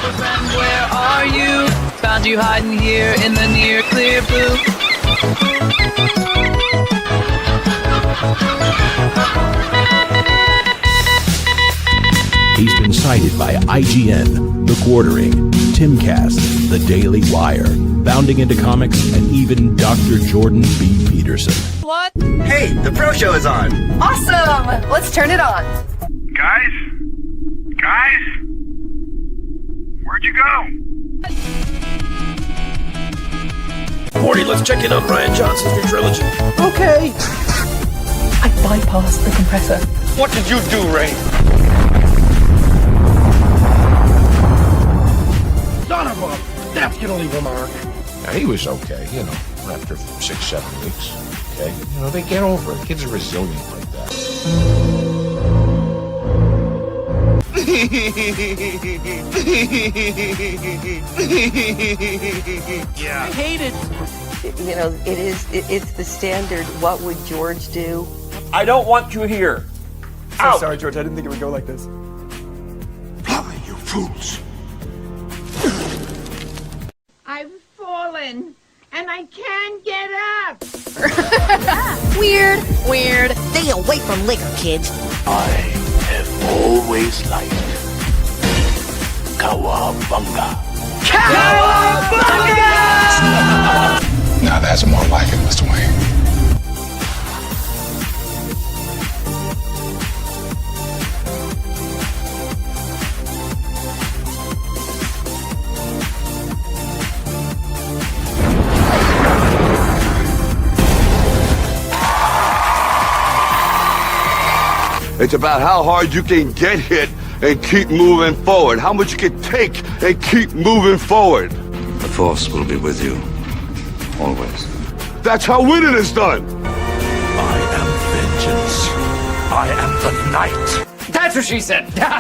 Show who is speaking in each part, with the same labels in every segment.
Speaker 1: Friend, where are you? Found you hiding here in the near clear blue.
Speaker 2: He's been cited by IGN, The Quartering, Timcast, The Daily Wire, Bounding into Comics, and even Dr. Jordan B. Peterson.
Speaker 1: What?
Speaker 3: Hey, the Pro Show is on!
Speaker 4: Awesome! Let's turn it on.
Speaker 5: Guys? Where'd you go?
Speaker 6: Morty, let's check in on Brian Johnson's new trilogy.
Speaker 7: Okay.
Speaker 4: I bypassed the compressor.
Speaker 5: What did you do, Ray?
Speaker 7: Son of a... That's gonna leave a mark.
Speaker 8: Now, he was okay, after 6-7 weeks. Okay? They get over it. Kids are resilient like that.
Speaker 7: Yeah. I hate it.
Speaker 9: It's the standard, what would George do?
Speaker 6: I don't want you here.
Speaker 10: So sorry, George. I didn't think it would go like this.
Speaker 8: Fly, you fools!
Speaker 11: I've fallen, and I can't get up.
Speaker 4: Weird.
Speaker 9: Stay away from liquor, kids.
Speaker 8: I have always liked Cowabunga. Now that's more like it, Mr. Wayne.
Speaker 12: It's about how hard you can get hit and keep moving forward. How much you can take and keep moving forward.
Speaker 3: The Force will be with you. Always.
Speaker 12: That's how winning is done.
Speaker 8: I am vengeance. I am the night.
Speaker 7: That's what she said.
Speaker 8: I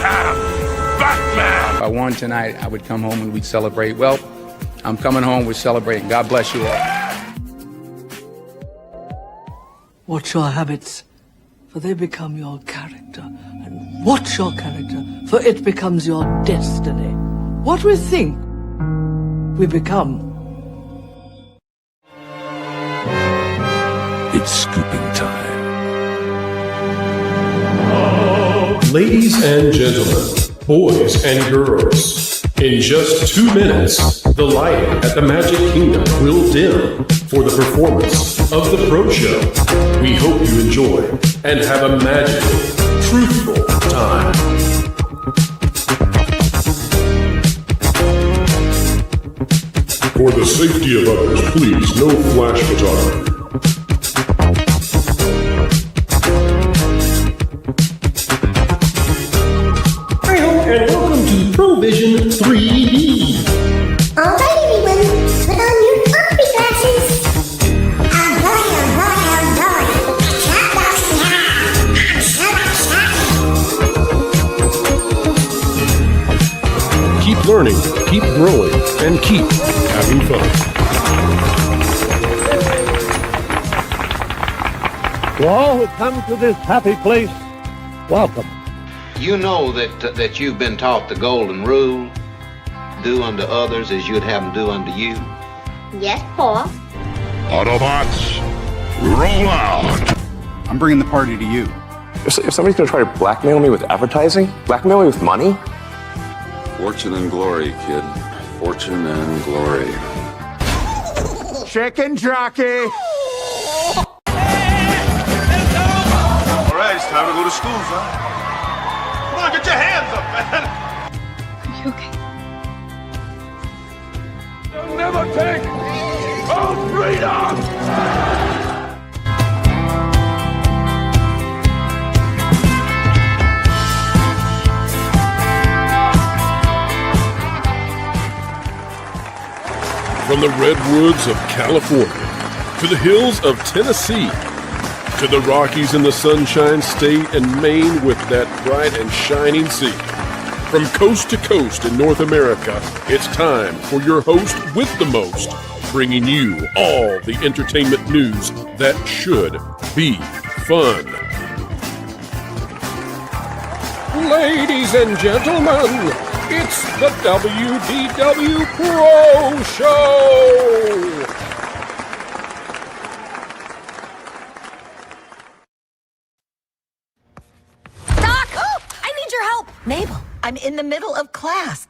Speaker 8: am Batman.
Speaker 13: If I won tonight, I would come home and we'd celebrate. Well, I'm coming home, we're celebrating. God bless you all.
Speaker 7: Watch your habits, for they become your character. And watch your character, for it becomes your destiny. What we think, we become.
Speaker 2: It's scooping time.
Speaker 14: Ladies and gentlemen, boys and girls, in just 2 minutes, the lighting at the Magic Kingdom will dim for the performance of the Pro Show. We hope you enjoy and have a magical, truthful time. For the safety of others, please, no flash photography. And welcome to Provision 3D.
Speaker 11: All right, everyone, put on your coffee glasses. Oh boy.
Speaker 14: Keep learning, keep growing, and keep having fun.
Speaker 15: To all who come to this happy place, welcome.
Speaker 16: You know that you've been taught the golden rule, do unto others as you'd have them do unto you.
Speaker 11: Yes, Paul.
Speaker 5: Autobots, roll out.
Speaker 3: I'm bringing the party to you.
Speaker 6: If somebody's going to try to blackmail me with advertising, blackmail me with money?
Speaker 17: Fortune and glory, kid. Fortune and glory.
Speaker 12: Chicken jockey.
Speaker 5: All right, it's time to go to school, son. Come on, get your hands up, man.
Speaker 4: Are you okay?
Speaker 5: They'll never take our freedom.
Speaker 14: From the redwoods of California, to the hills of Tennessee, to the Rockies and the Sunshine State and Maine with that bright and shining sea. From coast to coast in North America, it's time for your host with the most, bringing you all the entertainment news that should be fun. Ladies and gentlemen, it's the WDW Pro Show!
Speaker 9: Doc! Oh, I need your help! Mabel, I'm in the middle of class.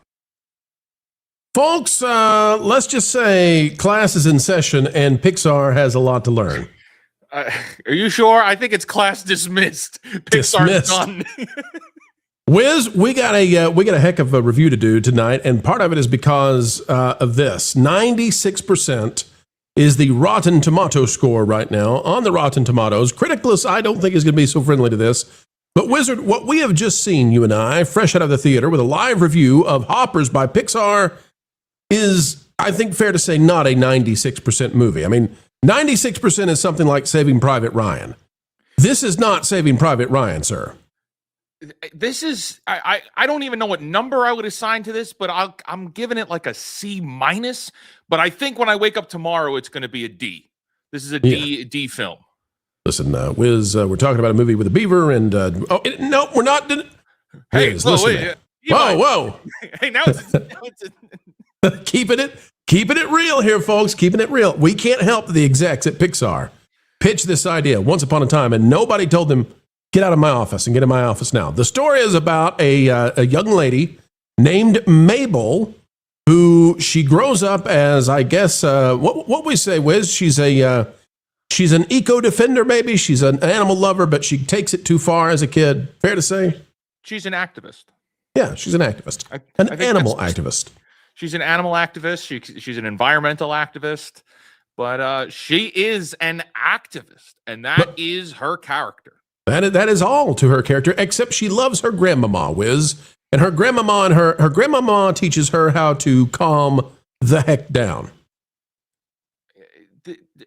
Speaker 18: Folks, let's just say class is in session and Pixar has a lot to learn.
Speaker 19: Are you sure? I think it's class dismissed. Pixar's done.
Speaker 18: Wiz, we got a heck of a review to do tonight, and part of it is because of this. 96% is the Rotten Tomato score right now on the Rotten Tomatoes. Criticless, I don't think is going to be so friendly to this. But Wizard, what we have just seen, you and I, fresh out of the theater with a live review of Hoppers by Pixar, is, I think, fair to say, not a 96% movie. I mean, 96% is something like Saving Private Ryan. This is not Saving Private Ryan, sir.
Speaker 19: This is, I don't even know what number I would assign to this, but I'm giving it like a C-. But I think when I wake up tomorrow, it's going to be a D. This is a D film.
Speaker 18: Listen, Wiz, we're talking about a movie with a beaver, and no, we're not.
Speaker 19: Hey,
Speaker 18: Wiz, listen, whoa!
Speaker 19: Hey, now it's
Speaker 18: keeping it real here, folks. Keeping it real. We can't help the execs at Pixar pitch this idea once upon a time, and nobody told them, get out of my office and get in my office now. The story is about a young lady named Mabel, who she grows up as, I guess, what we say, Wiz, she's an eco defender, maybe. She's an animal lover, but she takes it too far as a kid. Fair to say?
Speaker 19: She's an activist.
Speaker 18: Yeah, she's an activist. An animal activist.
Speaker 19: She's an animal activist. She's an environmental activist. But she is an activist, and that is her character.
Speaker 18: That is all to her character, except she loves her grandmama, Wiz. And her grandmama teaches her how to calm the heck down.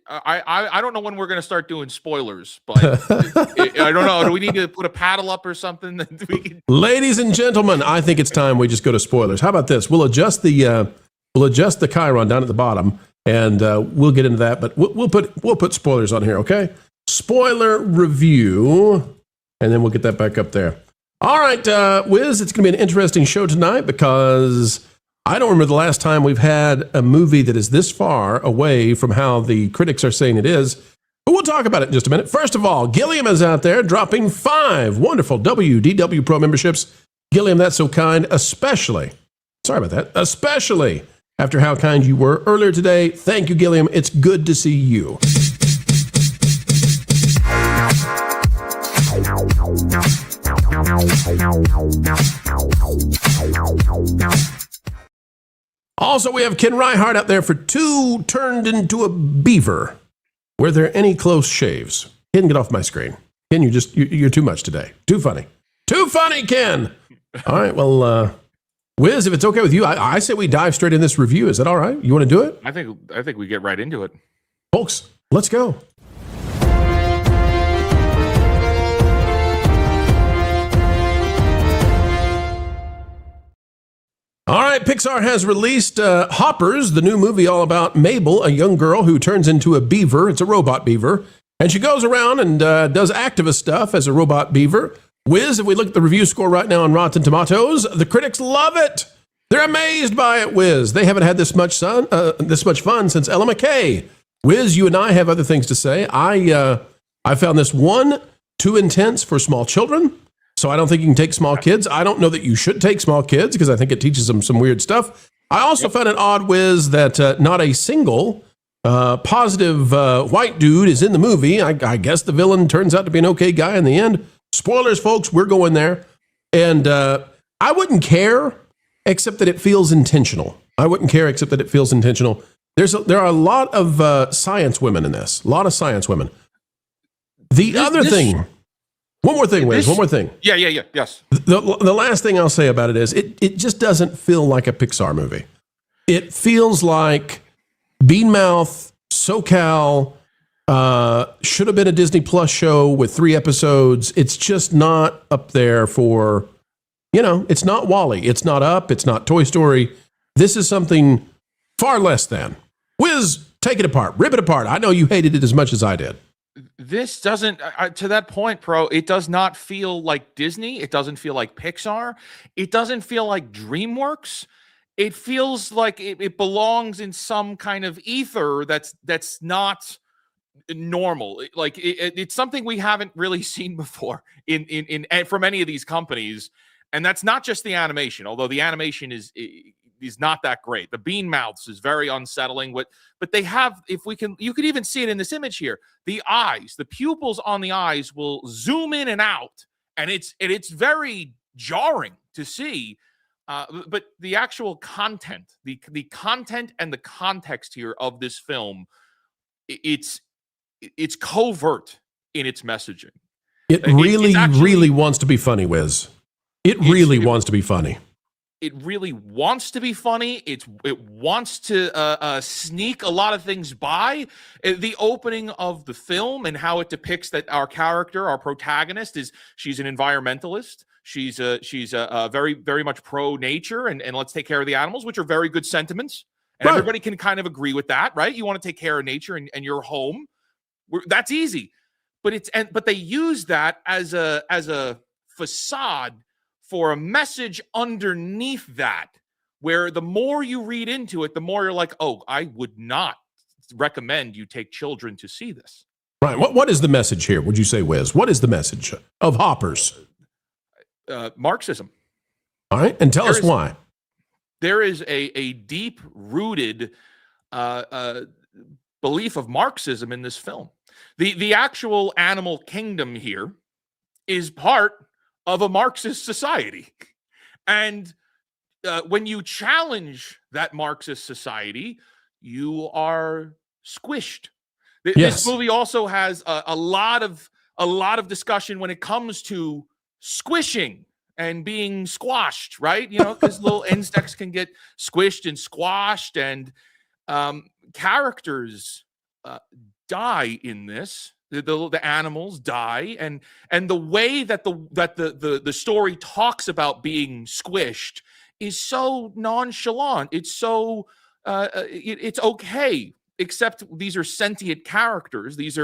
Speaker 19: I don't know when we're going to start doing spoilers, but I don't know. Do we need to put a paddle up or something? That we can...
Speaker 18: Ladies and gentlemen, I think it's time we just go to spoilers. How about this? We'll adjust the chyron down at the bottom, and we'll get into that. But we'll put spoilers on here, okay? Spoiler review, and then we'll get that back up there. All right, Wiz, it's going to be an interesting show tonight because I don't remember the last time we've had a movie that is this far away from how the critics are saying it is. But we'll talk about it in just a minute. First of all, Gilliam is out there dropping 5 wonderful WDW Pro memberships. Gilliam, that's so kind, especially after how kind you were earlier today. Thank you, Gilliam. It's good to see you. Also, we have Ken Reihart out there for 2 turned into a beaver. Were there any close shaves? Ken, get off my screen. Ken, you're too much today. Too funny. Too funny, Ken. All right, well, Wiz, if it's okay with you, I say we dive straight in this review. Is that all right? You want to do it?
Speaker 19: I think we get right into it.
Speaker 18: Folks, let's go. All right, Pixar has released Hoppers, the new movie all about Mabel, a young girl who turns into a beaver. It's a robot beaver. And she goes around and does activist stuff as a robot beaver. Wiz, if we look at the review score right now on Rotten Tomatoes, the critics love it. They're amazed by it, Wiz. They haven't had this much fun since Ella McKay. Wiz, you and I have other things to say. I found this one too intense for small children. So I don't think you can take small kids. I don't know that you should take small kids because I think it teaches them some weird stuff. I also found it odd, Wiz, that not a single positive white dude is in the movie. I guess the villain turns out to be an okay guy in the end. Spoilers, folks, we're going there. And I wouldn't care except that it feels intentional. I wouldn't care except that it feels intentional. There are a lot of science women in this. A lot of science women. One more thing, Wiz. One more thing.
Speaker 19: Yeah. Yes.
Speaker 18: The last thing I'll say about it is it just doesn't feel like a Pixar movie. It feels like Beanmouth, SoCal, should have been a Disney Plus show with 3 episodes. It's just not up there for, it's not WALL-E. It's not Up. It's not Toy Story. This is something far less than. Wiz, take it apart. Rip it apart. I know you hated it as much as I did.
Speaker 19: This doesn't, to that point, Pro, it does not feel like Disney. It doesn't feel like Pixar. It doesn't feel like DreamWorks. It feels like it belongs in some kind of ether that's not normal. It's something we haven't really seen before in from any of these companies. And that's not just the animation, although the animation is not that great. The bean mouths is very unsettling. But they have, you could even see it in this image here. The eyes, the pupils on the eyes will zoom in and out, and it's very jarring to see. But the actual content, the content and the context here of this film, it's covert in its messaging.
Speaker 18: It really wants to be funny, Wiz. It really wants to be funny.
Speaker 19: It really wants to be funny. It wants to sneak a lot of things by. The opening of the film and how it depicts that our character, our protagonist, she's an environmentalist. She's very, very much pro nature and let's take care of the animals, which are very good sentiments. And everybody can kind of agree with that, right? You want to take care of nature and your home. That's easy. But they use that as a facade for a message underneath that, where the more you read into it, the more you're like, oh, I would not recommend you take children to see this.
Speaker 18: Right. What is the message here, would you say, Wiz? What is the message of Hoppers?
Speaker 19: Marxism.
Speaker 18: All right. And tell us why.
Speaker 19: There is a deep-rooted belief of Marxism in this film. The actual animal kingdom here is part of a Marxist society. And when you challenge that Marxist society, you are squished. This movie also has a lot of discussion when it comes to squishing and being squashed, right? You know, because little insects can get squished and squashed, and characters die in this. The animals die, and the way that the story talks about being squished is so nonchalant. It's so it's okay, except these are sentient characters. These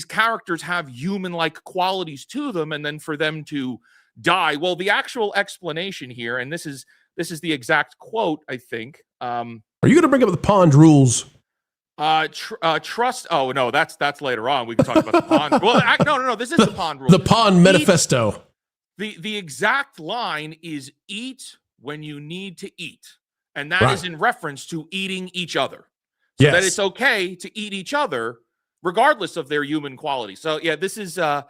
Speaker 19: characters have human-like qualities to them, and then for them to die. Well, the actual explanation here, and this is the exact quote, I think.
Speaker 18: Are you going to bring up the pond rules?
Speaker 19: Trust. Oh no, that's later on. We can talk about the pond. Well, no. This is the pond rule.
Speaker 18: The pond manifesto.
Speaker 19: The exact line is "eat when you need to eat," and that is in reference to eating each other. So that it's okay to eat each other, regardless of their human quality. So yeah, this is a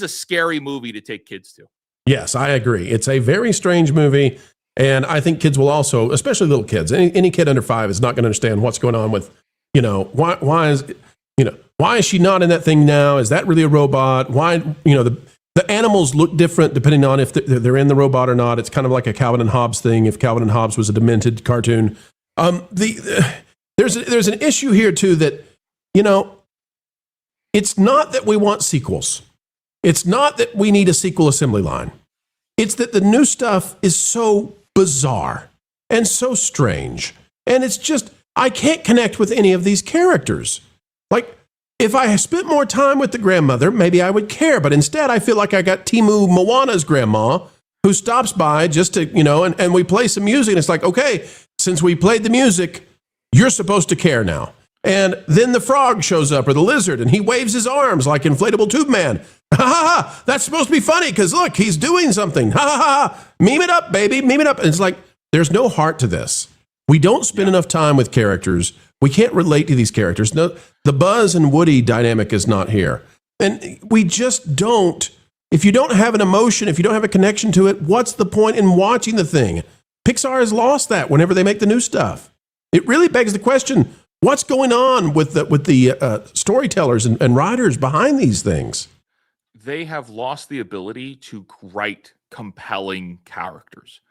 Speaker 19: scary movie to take kids to.
Speaker 18: Yes, I agree. It's a very strange movie, and I think kids will also, especially little kids, any kid under 5 is not going to understand what's going on with. You know, why is she not in that thing now? Is that really a robot? Why, the animals look different depending on if they're in the robot or not. It's kind of like a Calvin and Hobbes thing. If Calvin and Hobbes was a demented cartoon, there's an issue here too that, it's not that we want sequels. It's not that we need a sequel assembly line. It's that the new stuff is so bizarre and so strange, and it's just. I can't connect with any of these characters. Like, if I spent more time with the grandmother, maybe I would care. But instead, I feel like I got Timu Moana's grandma who stops by just to, and we play some music. And it's like, okay, since we played the music, you're supposed to care now. And then the frog shows up, or the lizard, and he waves his arms like Inflatable Tube Man. Ha ha ha! That's supposed to be funny because look, he's doing something. Ha ha ha! Meme it up, baby, meme it up. And it's like, there's no heart to this. We don't spend enough time with characters. We can't relate to these characters. No, the Buzz and Woody dynamic is not here. And we just don't. If you don't have an emotion, if you don't have a connection to it, what's the point in watching the thing? Pixar has lost that whenever they make the new stuff. It really begs the question, what's going on with the storytellers and writers behind these things?
Speaker 19: They have lost the ability to write compelling characters.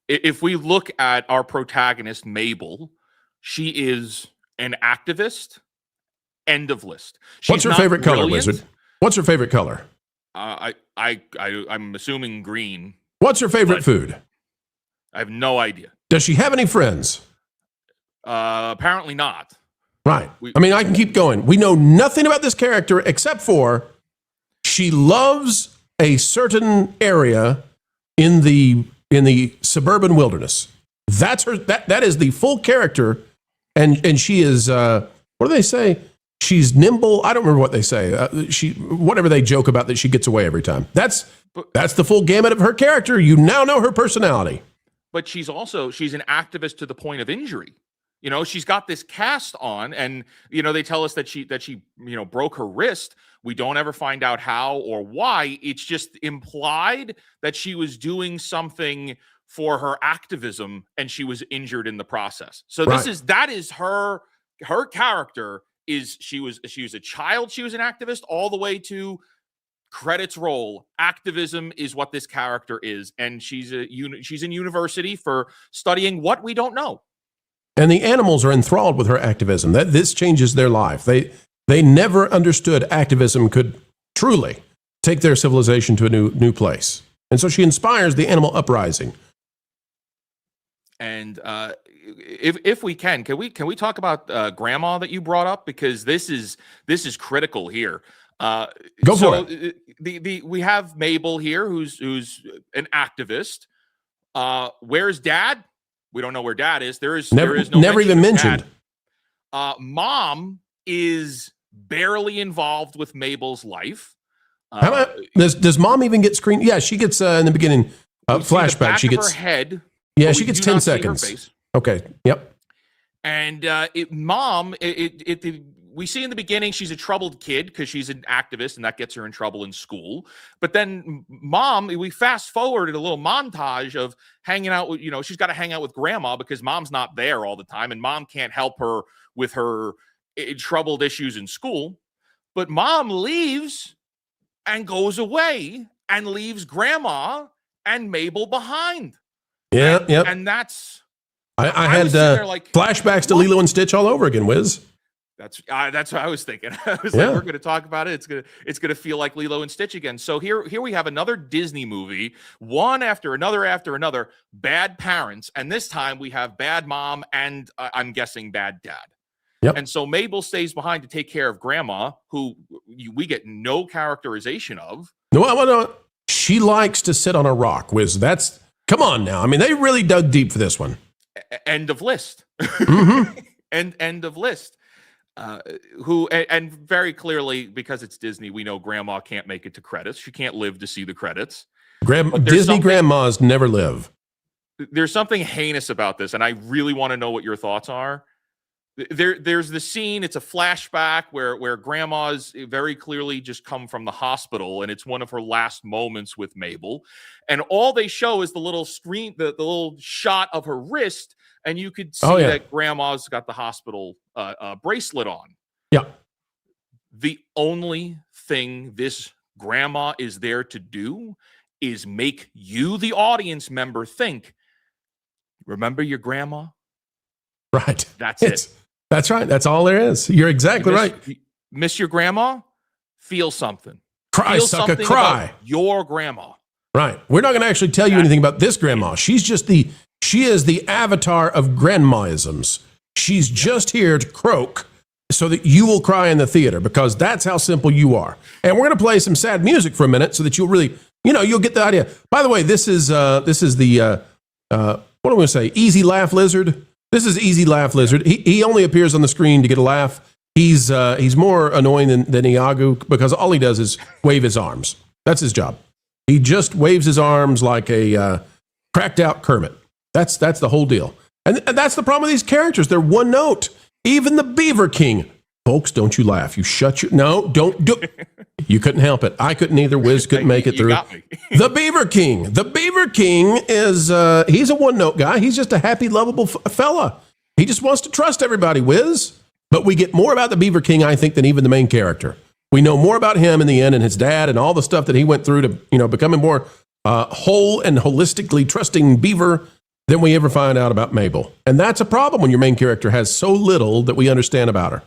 Speaker 19: If we look at our protagonist, Mabel, she is an activist. End of list.
Speaker 18: What's her favorite color, Wizard? What's her favorite color?
Speaker 19: I'm assuming green.
Speaker 18: What's her favorite food?
Speaker 19: I have no idea.
Speaker 18: Does she have any friends?
Speaker 19: Apparently not.
Speaker 18: Right. I mean, I can keep going. We know nothing about this character except for she loves a certain area in the suburban wilderness. That's her. That is the full character, and she is. What do they say? She's nimble. I don't remember what they say. Whatever they joke about that she gets away every time. That's the full gamut of her character. You now know her personality.
Speaker 19: But she's an activist to the point of injury. You know, she's got this cast on, and you know they tell us that she broke her wrist. We don't ever find out how or why. It's just implied that she was doing something for her activism and she was injured in the process. So that is her character. She was a child, she was an activist, all the way to credits roll. Activism is what this character is, and she's in university for studying what we don't know.
Speaker 18: And the animals are enthralled with her activism. That this changes their life. They never understood activism could truly take their civilization to a new place. And so she inspires the animal uprising.
Speaker 19: And if we can we talk about Grandma that you brought up, because this is critical here.
Speaker 18: Go for it.
Speaker 19: We have Mabel here, who's an activist. Where's Dad? We don't know where Dad is. There is no
Speaker 18: never even mentioned.
Speaker 19: Mom is barely involved with Mabel's life.
Speaker 18: How about does Mom even get screen? Yeah, she gets in the beginning flashback. She gets
Speaker 19: her head.
Speaker 18: Yeah, she gets 10 seconds. Okay. Yep.
Speaker 19: And we see in the beginning she's a troubled kid because she's an activist, and that gets her in trouble in school. But then Mom, we fast forwarded a little montage of hanging out with, she's got to hang out with Grandma because Mom's not there all the time, and Mom can't help her with her troubled issues in school. But Mom leaves and goes away and leaves Grandma and Mabel behind.
Speaker 18: Yeah, yep.
Speaker 19: And that's...
Speaker 18: I had flashbacks to Lilo and Stitch all over again, Wiz.
Speaker 19: That's what I was thinking. I was like, we're going to talk about it. It's gonna feel like Lilo and Stitch again. So here we have another Disney movie, one after another, bad parents, and this time we have bad mom and I'm guessing bad dad.
Speaker 18: Yep.
Speaker 19: And so Mabel stays behind to take care of Grandma, who we get no characterization of.
Speaker 18: No, she likes to sit on a rock, Wiz. Come on now. I mean, they really dug deep for this one.
Speaker 19: End of list.
Speaker 18: Mm-hmm.
Speaker 19: End of list. And very clearly, because it's Disney, we know Grandma can't make it to credits. She can't live to see the credits.
Speaker 18: Disney grandmas never live.
Speaker 19: There's something heinous about this, and I really want to know what your thoughts are. There's the scene, it's a flashback where Grandma's very clearly just come from the hospital, and it's one of her last moments with Mabel. And all they show is the little screen, the little shot of her wrist, and you could see that Grandma's got the hospital bracelet on.
Speaker 18: Yeah.
Speaker 19: The only thing this Grandma is there to do is make you, the audience member, think, remember your grandma?
Speaker 18: Right.
Speaker 19: That's it.
Speaker 18: That's right. That's all there is. You're exactly right.
Speaker 19: Miss your grandma? Feel something.
Speaker 18: Cry,
Speaker 19: Feel
Speaker 18: sucker,
Speaker 19: something
Speaker 18: cry.
Speaker 19: about your grandma.
Speaker 18: Right. We're not going to actually tell you anything about this grandma. She is the avatar of grandmaisms. She's just here to croak so that you will cry in the theater, because that's how simple you are. And we're going to play some sad music for a minute so that you'll really, you'll get the idea. By the way, this is the, what am I going to say? Easy Laugh Lizard. This is Easy Laugh Lizard. He only appears on the screen to get a laugh. He's more annoying than Iago, because all he does is wave his arms. That's his job. He just waves his arms like a cracked out Kermit. That's the whole deal. And that's the problem with these characters. They're one note. Even the Beaver King. Folks, don't you laugh. You shut your... No, don't do... You couldn't help it. I couldn't either. Wiz couldn't make it through.
Speaker 19: Got me.
Speaker 18: The Beaver King. The Beaver King is... he's a one-note guy. He's just a happy, lovable fella. He just wants to trust everybody, Wiz. But we get more about the Beaver King, I think, than even the main character. We know more about him in the end, and his dad, and all the stuff that he went through to, becoming more whole and holistically trusting beaver than we ever find out about Mabel. And that's a problem when your main character has so little that we understand about her.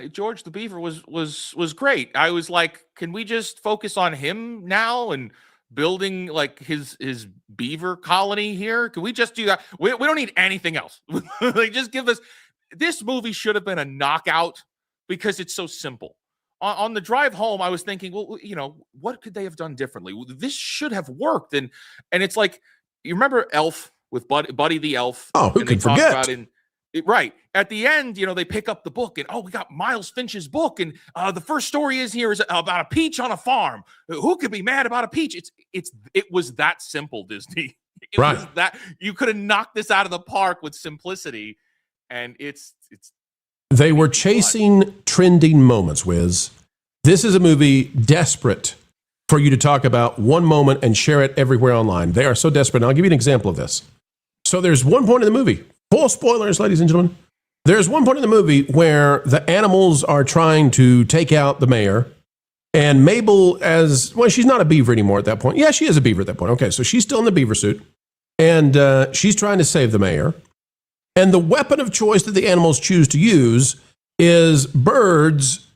Speaker 19: George the Beaver was great. I was like, can we just focus on him now and building like his beaver colony here? Can we just do that? We don't need anything else. Like, just give us this movie should have been a knockout because it's so simple. On the drive home, I was thinking, well, what could they have done differently? This should have worked. And it's like, you remember Elf with Buddy the Elf?
Speaker 18: Oh, who could forget?
Speaker 19: Right. At the end, they pick up the book and, we got Miles Finch's book. And the first story is about a peach on a farm. Who could be mad about a peach? It was that simple, Disney. It was that you could have knocked this out of the park with simplicity. And it's
Speaker 18: they were chasing trending moments, Wiz. This is a movie desperate for you to talk about one moment and share it everywhere online. They are so desperate. And I'll give you an example of this. So there's one point in the movie, full spoilers, ladies and gentlemen. There's one point in the movie where the animals are trying to take out the mayor. And Mabel, she's not a beaver anymore at that point. Yeah, she is a beaver at that point. Okay, so she's still in the beaver suit. And she's trying to save the mayor. And the weapon of choice that the animals choose to use is birds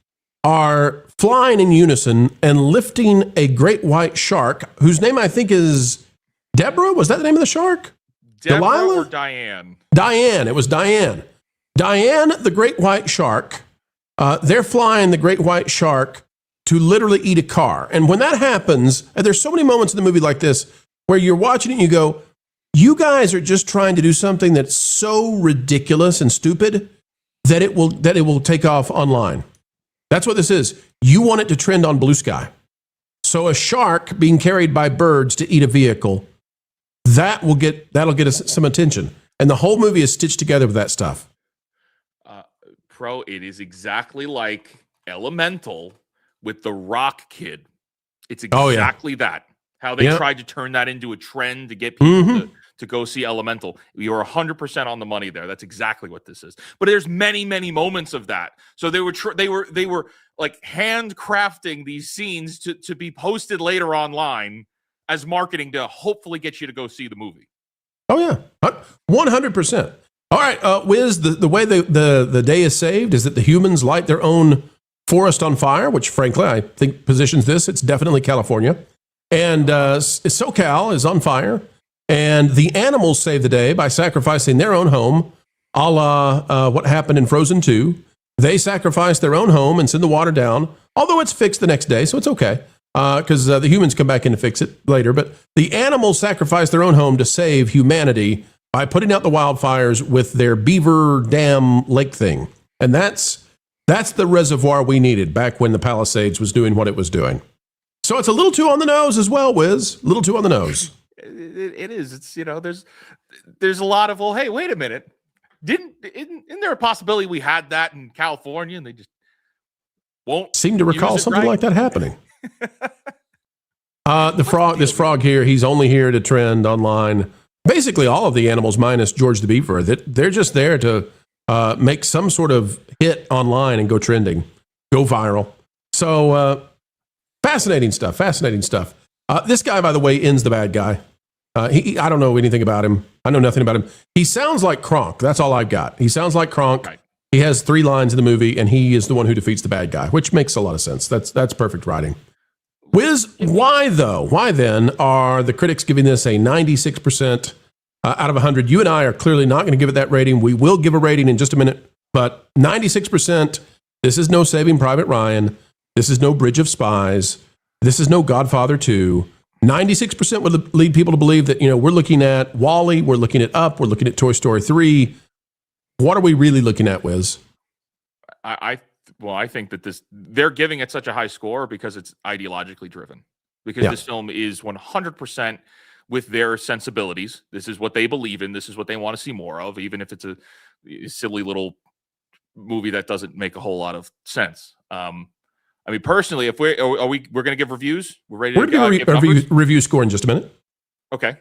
Speaker 18: are flying in unison and lifting a great white shark, whose name I think is Deborah. Was that the name of the shark?
Speaker 19: Deborah
Speaker 18: Delilah?
Speaker 19: Or Diane?
Speaker 18: Diane. It was Diane. Diane, the great white shark. They're flying the great white shark to literally eat a car. And when that happens, and there's so many moments in the movie like this where you're watching it and you go, you guys are just trying to do something that's so ridiculous and stupid that it will take off online. That's what this is. You want it to trend on Blue Sky. So a shark being carried by birds to eat a vehicle, that'll get us some attention. And the whole movie is stitched together with that stuff.
Speaker 19: Pro, it is exactly like Elemental with the Rock Kid. It's exactly that. How they tried to turn that into a trend to get people to go see Elemental. You're 100% on the money there. That's exactly what this is. But there's many, many moments of that. So they were like handcrafting these scenes to be posted later online as marketing to hopefully get you to go see the movie.
Speaker 18: Oh yeah, 100%. All right, Wiz, the way the day is saved is that the humans light their own forest on fire, which frankly I think positions this. It's definitely California. And SoCal is on fire. And the animals save the day by sacrificing their own home, a la what happened in Frozen 2. They sacrifice their own home and send the water down, although it's fixed the next day, so it's okay, because the humans come back in to fix it later. But the animals sacrifice their own home to save humanity by putting out the wildfires with their beaver dam lake thing. And that's the reservoir we needed back when the Palisades was doing what it was doing. So it's a little too on the nose as well, Wiz. A little too on the nose.
Speaker 19: It is. It's there's a lot of, well, hey, wait a minute. Isn't there a possibility we had that in California and they just won't
Speaker 18: seem to recall something like that happening? This frog here, he's only here to trend online. Basically, all of the animals minus George the Beaver, they're just there to make some sort of hit online and go trending, go viral. So fascinating stuff. This guy, by the way, ends the bad guy. I don't know anything about him. I know nothing about him. He sounds like Kronk. That's all I've got. He sounds like Kronk. Right. He has 3 lines in the movie, and he is the one who defeats the bad guy, which makes a lot of sense. That's perfect writing. Wiz, why though? Why then are the critics giving this a 96% out of 100? You and I are clearly not going to give it that rating. We will give a rating in just a minute, but 96%. This is no Saving Private Ryan. This is no Bridge of Spies. This is no Godfather 2. 96% would lead people to believe that, we're looking at WALL-E, we're looking at Up, we're looking at Toy Story 3. What are we really looking at, Wiz?
Speaker 19: I think that they're giving it such a high score because it's ideologically driven. Because this film is 100% with their sensibilities. This is what they believe in. This is what they want to see more of, even if it's a silly little movie that doesn't make a whole lot of sense. I mean, personally, if we're going to give reviews, we're ready to give a
Speaker 18: review score in just a minute.
Speaker 19: Okay.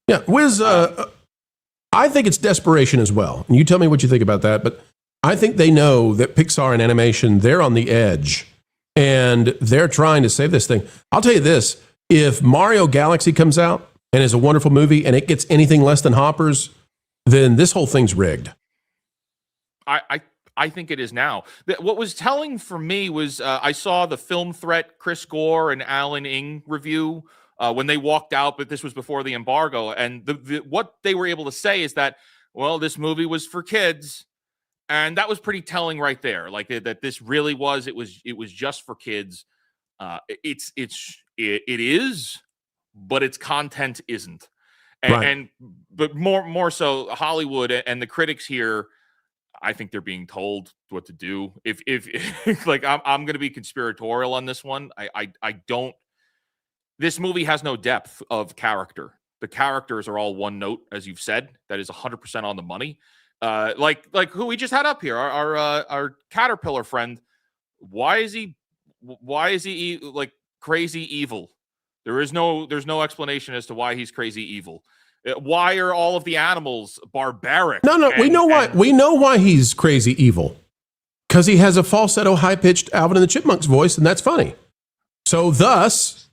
Speaker 18: Yeah, Wiz, I think it's desperation as well. And you tell me what you think about that. But I think they know that Pixar and animation, they're on the edge. And they're trying to save this thing. I'll tell you this. If Mario Galaxy comes out and is a wonderful movie and it gets anything less than Hoppers, then this whole thing's rigged.
Speaker 19: I think it is now. What was telling for me was I saw the Film Threat Chris Gore and Alan Ng review when they walked out, but this was before the embargo. And what they were able to say is that, well, this movie was for kids. And that was pretty telling right there. Like that this really was, it was just for kids. It is, but its content isn't. But more so Hollywood and the critics here, I think they're being told what to do. If like I'm going to be conspiratorial on this one. I don't. This movie has no depth of character. The characters are all one note, as you've said. That is 100% on the money. Like who we just had up here, our caterpillar friend. Why is he like crazy evil? There's no explanation as to why he's crazy evil. Why are all of the animals barbaric?
Speaker 18: No, we know why. We know why he's crazy evil. Because he has a falsetto, high-pitched Alvin and the Chipmunks voice, and that's funny. So thus,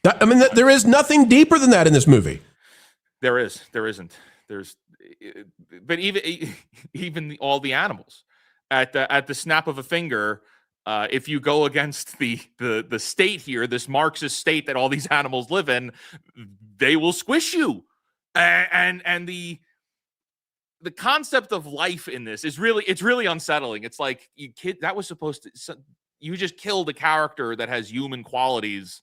Speaker 18: there is nothing deeper than that in this movie.
Speaker 19: There isn't. But even all the animals at the snap of a finger, if you go against the state here, this Marxist state that all these animals live in, they will squish you. And the concept of life in this is really unsettling. It's like you just killed a character that has human qualities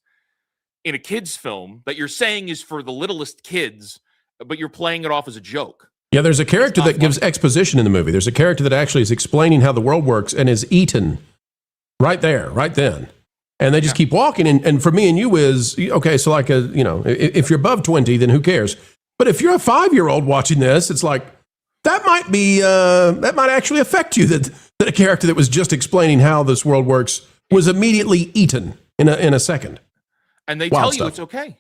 Speaker 19: in a kid's film that you're saying is for the littlest kids, but you're playing it off as a joke.
Speaker 18: Yeah, there's a character that gives exposition in the movie. There's a character that actually is explaining how the world works and is eaten right there, right then. And they just keep walking. And for me and you is, okay, so like, if you're above 20, then who cares? But if you're a 5-year-old watching this, it's like, that might actually affect you, that a character that was just explaining how this world works was immediately eaten in a second.
Speaker 19: And they tell you it's okay.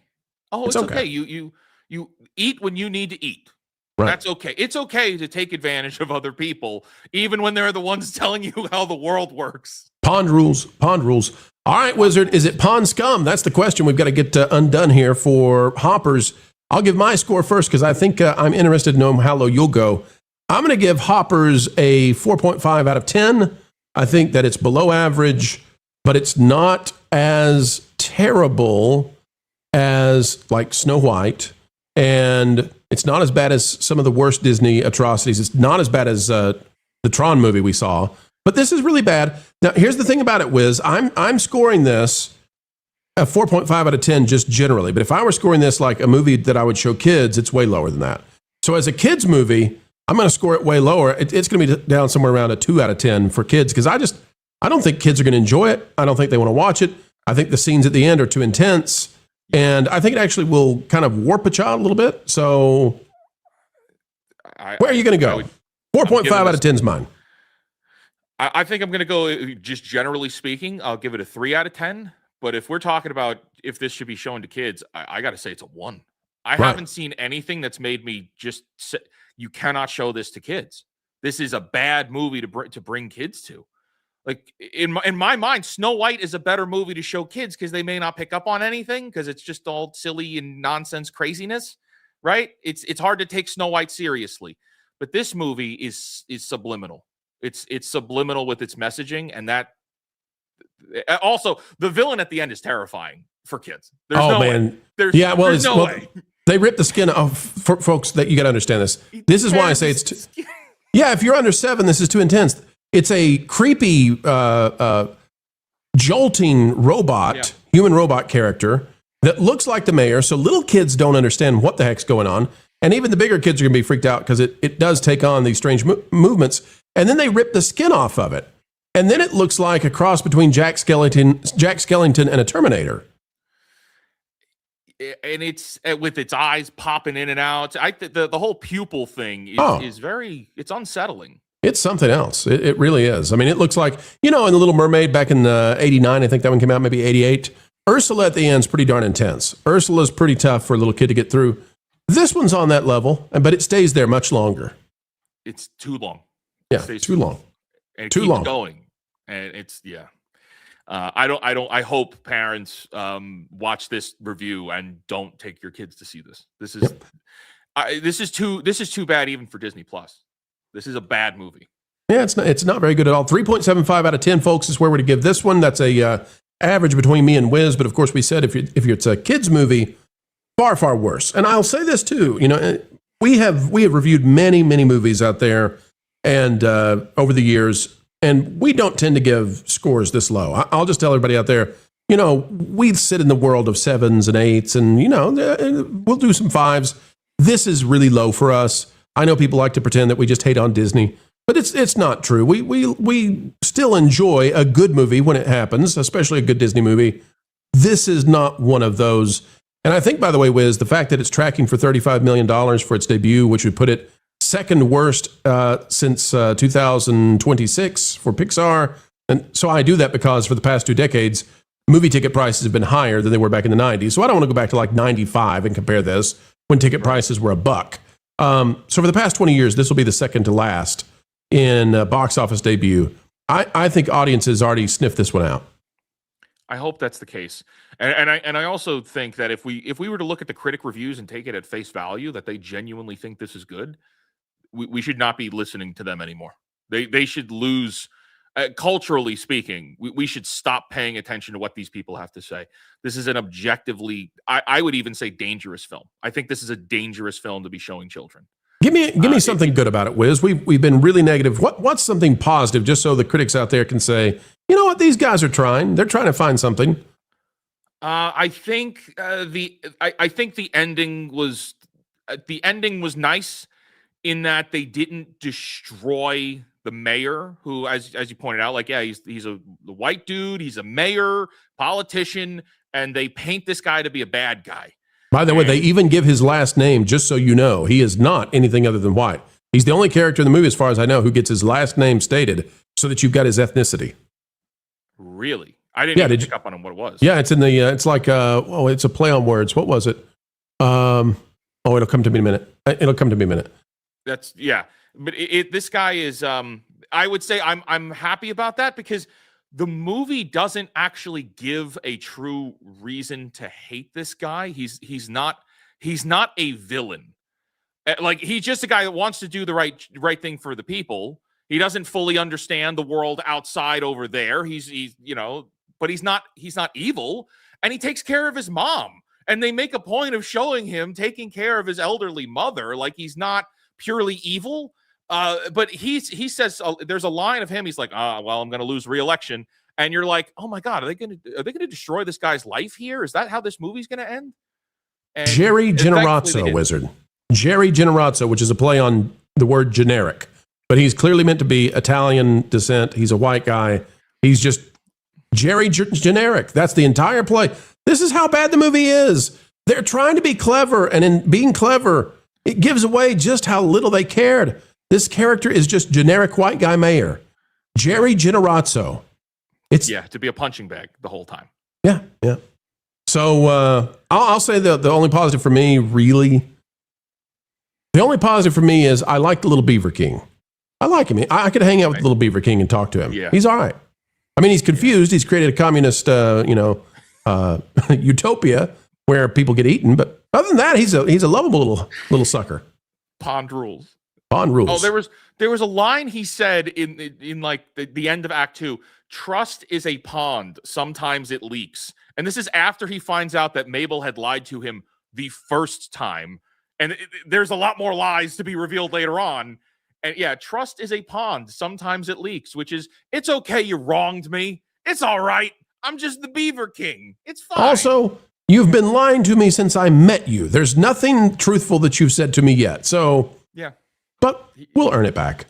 Speaker 19: Oh, it's okay. You eat when you need to eat. Right. That's okay. It's okay to take advantage of other people, even when they're the ones telling you how the world works.
Speaker 18: Pond rules. All right, Wizard, is it pond scum? That's the question we've got to get undone here for Hoppers. I'll give my score first because I think I'm interested in knowing how low you'll go. I'm going to give Hoppers a 4.5 out of 10. I think that it's below average, but it's not as terrible as like Snow White, and it's not as bad as some of the worst Disney atrocities. It's not as bad as the Tron movie we saw, but this is really bad. Now, here's the thing about it, Wiz. I'm scoring this a 4.5 out of 10 just generally, but if I were scoring this like a movie that I would show kids, it's way lower than that. So as a kids movie, I'm going to score it way lower. It's going to be down somewhere around a 2 out of 10 for kids because I don't think kids are going to enjoy it. I don't think they want to watch it. I think the scenes at the end are too intense. And I think it actually will kind of warp a child a little bit. So where are you going to go? 4.5 out of 10 is mine.
Speaker 19: I think I'm going to go, just generally speaking, I'll give it a 3 out of 10. But if we're talking about if this should be shown to kids, I got to say it's a 1. I haven't seen anything that's made me just say, you cannot show this to kids. This is a bad movie to bring kids to. Like in my mind, Snow White is a better movie to show kids because they may not pick up on anything because it's just all silly and nonsense craziness, right? It's hard to take Snow White seriously, but this movie is subliminal. It's subliminal with its messaging, and that also the villain at the end is terrifying for kids. There's no way. There's no way.
Speaker 18: They rip the skin off, for folks. That you got to understand this. This is why I say it's too. Yeah, if you're under 7, this is too intense. It's a creepy, jolting robot, human robot character that looks like the mayor. So little kids don't understand what the heck's going on. And even the bigger kids are going to be freaked out because it does take on these strange movements. And then they rip the skin off of it. And then it looks like a cross between Jack Skellington and a Terminator.
Speaker 19: And it's with its eyes popping in and out. The whole pupil thing is it's unsettling.
Speaker 18: It's something else. It really is. I mean, it looks like, in The Little Mermaid back in 89, I think that one came out, maybe 88. Ursula at the end is pretty darn intense. Ursula's pretty tough for a little kid to get through. This one's on that level, but it stays there much longer.
Speaker 19: It's too long.
Speaker 18: Yeah, too long.
Speaker 19: And it keeps going. And it's, I hope parents watch this review and don't take your kids to see this. This is too bad even for Disney Plus. This is a bad movie.
Speaker 18: Yeah, it's not very good at all. 3.75 out of 10, folks, is where we're to give this one. That's a average between me and Wiz. But of course, we said if it's a kids movie, far, far worse. And I'll say this too. We have reviewed many, many movies out there, and over the years, and we don't tend to give scores this low. I'll just tell everybody out there, we sit in the world of 7s and 8s, and we'll do some 5s. This is really low for us. I know people like to pretend that we just hate on Disney, but it's not true. We still enjoy a good movie when it happens, especially a good Disney movie. This is not one of those. And I think, by the way, Wiz, the fact that it's tracking for $35 million for its debut, which would put it second worst since 2026 for Pixar. And so I do that because for the past 2 decades, movie ticket prices have been higher than they were back in the 90s. So I don't want to go back to like 95 and compare this when ticket prices were $1. So for the past 20 years, this will be the second to last in box office debut. I think audiences already sniffed this one out.
Speaker 19: I hope that's the case, and I also think that if we were to look at the critic reviews and take it at face value that they genuinely think this is good, we should not be listening to them anymore. They should lose. Culturally speaking, we should stop paying attention to what these people have to say. This is an objectively, I would even say, dangerous film. I think this is a dangerous film to be showing children.
Speaker 18: Give me something good about it, Wiz. We've been really negative. What's something positive, just so the critics out there can say, you know what, these guys are trying. They're trying to find something.
Speaker 19: I think the ending was nice in that they didn't destroy the mayor, who, as you pointed out, like, yeah, he's the white dude, he's a mayor, politician, and they paint this guy to be a bad guy.
Speaker 18: By the way, they even give his last name, just so you know. He is not anything other than white. He's the only character in the movie, as far as I know, who gets his last name stated so that you've got his ethnicity.
Speaker 19: Really? I didn't even pick up on what it was.
Speaker 18: Yeah, it's in the, it's like, it's a play on words. What was it? It'll come to me in a minute.
Speaker 19: That's, yeah. But this guy is, I would say I'm happy about that because the movie doesn't actually give a true reason to hate this guy. He's not a villain. Like, he's just a guy that wants to do the right thing for the people. He doesn't fully understand the world outside over there. But he's not evil, and he takes care of his mom. And they make a point of showing him taking care of his elderly mother, like he's not purely evil. But he says there's a line of him. He's like, well, I'm going to lose re-election, and you're like, oh my god, are they going to destroy this guy's life here? Is that how this movie's going to end? And
Speaker 18: Jerry Generazzo, Wizard. Jerry Generazzo, which is a play on the word generic, but he's clearly meant to be Italian descent. He's a white guy. He's just Jerry Generic. That's the entire play. This is how bad the movie is. They're trying to be clever, and in being clever, it gives away just how little they cared. This character is just generic white guy mayor. Jerry Generazzo.
Speaker 19: To be a punching bag the whole time.
Speaker 18: Yeah. So I'll say the only positive for me, really, the only positive for me is I like the little Beaver King. I like him. I could hang out with the little Beaver King and talk to him. Yeah. He's all right. I mean, he's confused. He's created a communist, utopia where people get eaten. But other than that, he's a lovable little sucker.
Speaker 19: Pond rules.
Speaker 18: Pond rules.
Speaker 19: Oh, there was a line he said in like the end of Act 2. Trust is a pond. Sometimes it leaks. And this is after he finds out that Mabel had lied to him the first time. And there's a lot more lies to be revealed later on. And yeah, trust is a pond. Sometimes it leaks, which is, it's okay. You wronged me. It's all right. I'm just the Beaver King. It's fine.
Speaker 18: Also, you've been lying to me since I met you. There's nothing truthful that you've said to me yet. So,
Speaker 19: yeah.
Speaker 18: But we'll earn it back.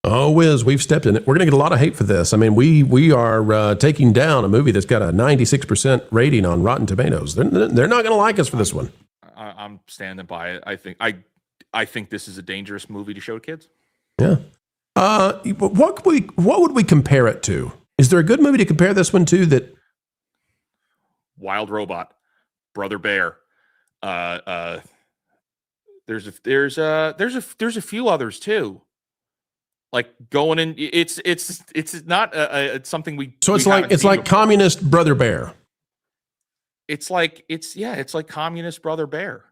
Speaker 18: Oh, Wiz, we've stepped in it. We're going to get a lot of hate for this. I mean, we are taking down a movie that's got a 96% rating on Rotten Tomatoes. They're not going to like us for this one.
Speaker 19: I'm standing by it. I think this is a dangerous movie to show kids.
Speaker 18: Yeah. What would we compare it to? Is there a good movie to compare this one to that?
Speaker 19: Wild Robot, Brother Bear. There's a few others too. Like going in, it's not it's something we.
Speaker 18: So it's like communist Brother Bear.
Speaker 19: It's like communist Brother Bear,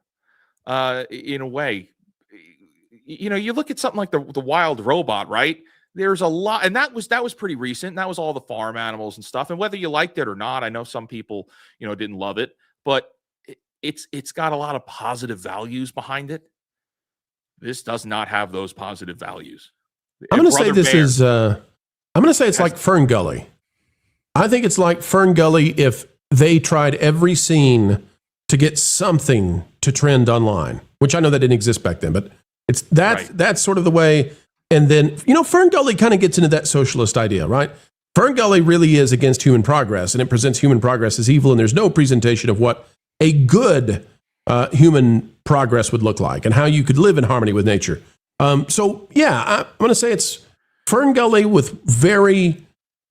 Speaker 19: in a way. You look at something like the Wild Robot, right? there's a lot, and that was pretty recent. That was all the farm animals and stuff. And whether you liked it or not, I know some people, didn't love it, but it's got a lot of positive values behind it. This does not have those positive values.
Speaker 18: I'm going to say this is. I'm going to say it's like Fern Gully. I think it's like Fern Gully if they tried every scene to get something to trend online, which I know that didn't exist back then, but that's sort of the way. And then, Fern Gully kind of gets into that socialist idea, right? Fern Gully really is against human progress, and it presents human progress as evil, and there's no presentation of what a good human progress would look like and how you could live in harmony with nature. I'm going to say it's Fern Gully with very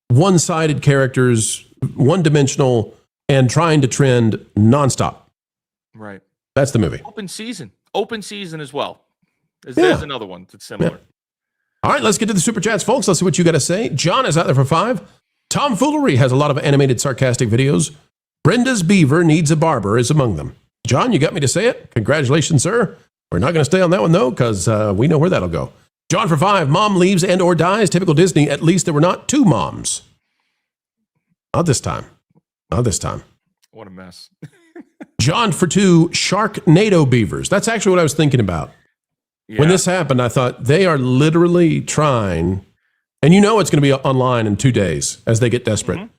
Speaker 18: one-sided characters, one-dimensional, and trying to trend nonstop.
Speaker 19: Right.
Speaker 18: That's the movie.
Speaker 19: Open season as well. There's another one that's similar.
Speaker 18: Yeah. All right, let's get to the super chats, folks. Let's see what you got to say. John is out there for 5. Tomfoolery has a lot of animated, sarcastic videos. Brenda's Beaver Needs a Barber is among them. John, you got me to say it. Congratulations, sir. We're not going to stay on that one, though, because we know where that'll go. John for 5. Mom leaves and or dies. Typical Disney. At least there were not 2 moms. Not this time.
Speaker 19: What a mess.
Speaker 18: John for 2. Sharknado beavers. That's actually what I was thinking about. Yeah. When this happened, I thought they are literally trying, and it's going to be online in 2 days as they get desperate. Mm-hmm.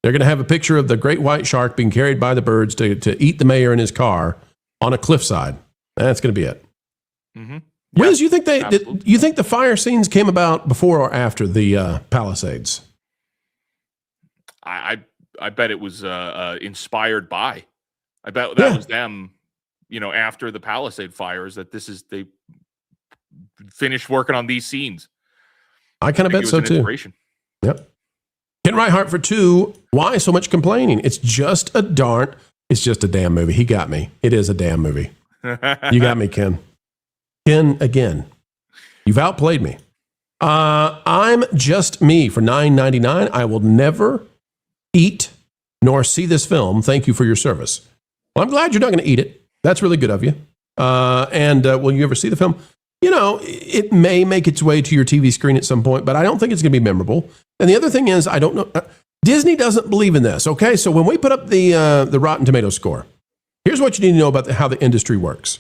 Speaker 18: They're going to have a picture of the great white shark being carried by the birds to eat the mayor in his car on a cliffside. That's going to be it.
Speaker 19: Mm-hmm.
Speaker 18: Wiz, you think you think the fire scenes came about before or after the Palisades?
Speaker 19: I bet it was inspired by. I bet that was them. After the Palisade fires, that they finished working on these scenes.
Speaker 18: I kind of bet so too. Yep. Ken Reihart for 2. Why so much complaining? It's just a damn movie. He got me. It is a damn movie. You got me, Ken. Ken, again, you've outplayed me. I'm just me for $9.99. I will never eat nor see this film. Thank you for your service. Well, I'm glad you're not going to eat it. That's really good of you. And will you ever see the film? It may make its way to your TV screen at some point, but I don't think it's going to be memorable. And the other thing is, I don't know. Disney doesn't believe in this. Okay, so when we put up the Rotten Tomatoes score, here's what you need to know about how the industry works.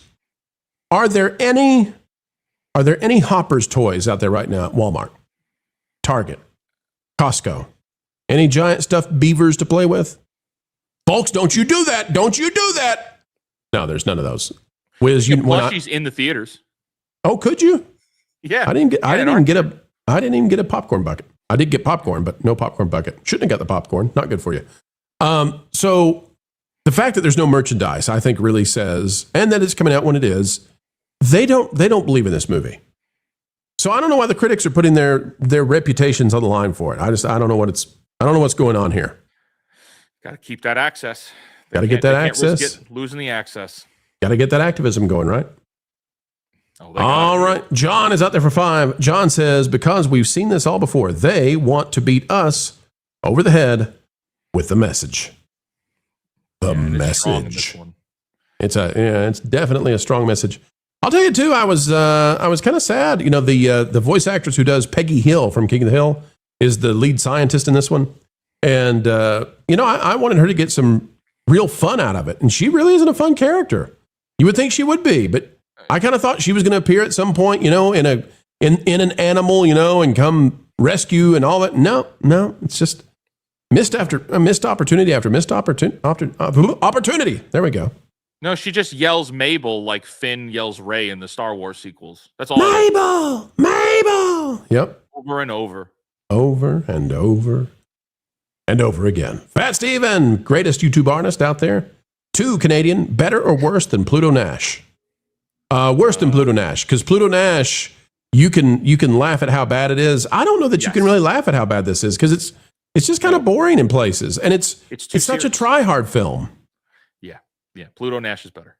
Speaker 18: Are there any Hoppers toys out there right now at Walmart, Target, Costco? Any giant stuffed beavers to play with? Folks, don't you do that. Don't you do that. No, there's none of those. Wiz,
Speaker 19: plushies in the theaters.
Speaker 18: Oh, could you?
Speaker 19: Yeah.
Speaker 18: I didn't even get a popcorn bucket. I did get popcorn, but no popcorn bucket. Shouldn't have got the popcorn. Not good for you. So the fact that there's no merchandise, I think really says, and that it's coming out when it is, they don't believe in this movie. So I don't know why the critics are putting their reputations on the line for it. I don't know what's going on here.
Speaker 19: Got to keep that access.
Speaker 18: Got to get that access.
Speaker 19: Losing the access.
Speaker 18: Got to get that activism going, right? All right. John is out there for 5. John says, because we've seen this all before, they want to beat us over the head with the message. The message. It's definitely a strong message. I'll tell you too, I was kind of sad. The voice actress who does Peggy Hill from King of the Hill is the lead scientist in this one. And, I wanted her to get some real fun out of it. And she really isn't a fun character. You would think she would be, but I kind of thought she was going to appear at some point, in an animal, and come rescue and all that. No, it's just missed opportunity after missed opportunity. There we go.
Speaker 19: No, she just yells Mabel like Finn yells Rey in the Star Wars sequels. That's all.
Speaker 18: Mabel. Yep.
Speaker 19: Over and over.
Speaker 18: Over and over and over again. Fat Steven, greatest YouTube artist out there. 2, Canadian, better or worse than Pluto Nash? Worse than Pluto Nash, because Pluto Nash, you can laugh at how bad it is. I don't know that you can really laugh at how bad this is, because it's just kind of boring in places, and it's such a try-hard film.
Speaker 19: Yeah. Pluto Nash is better.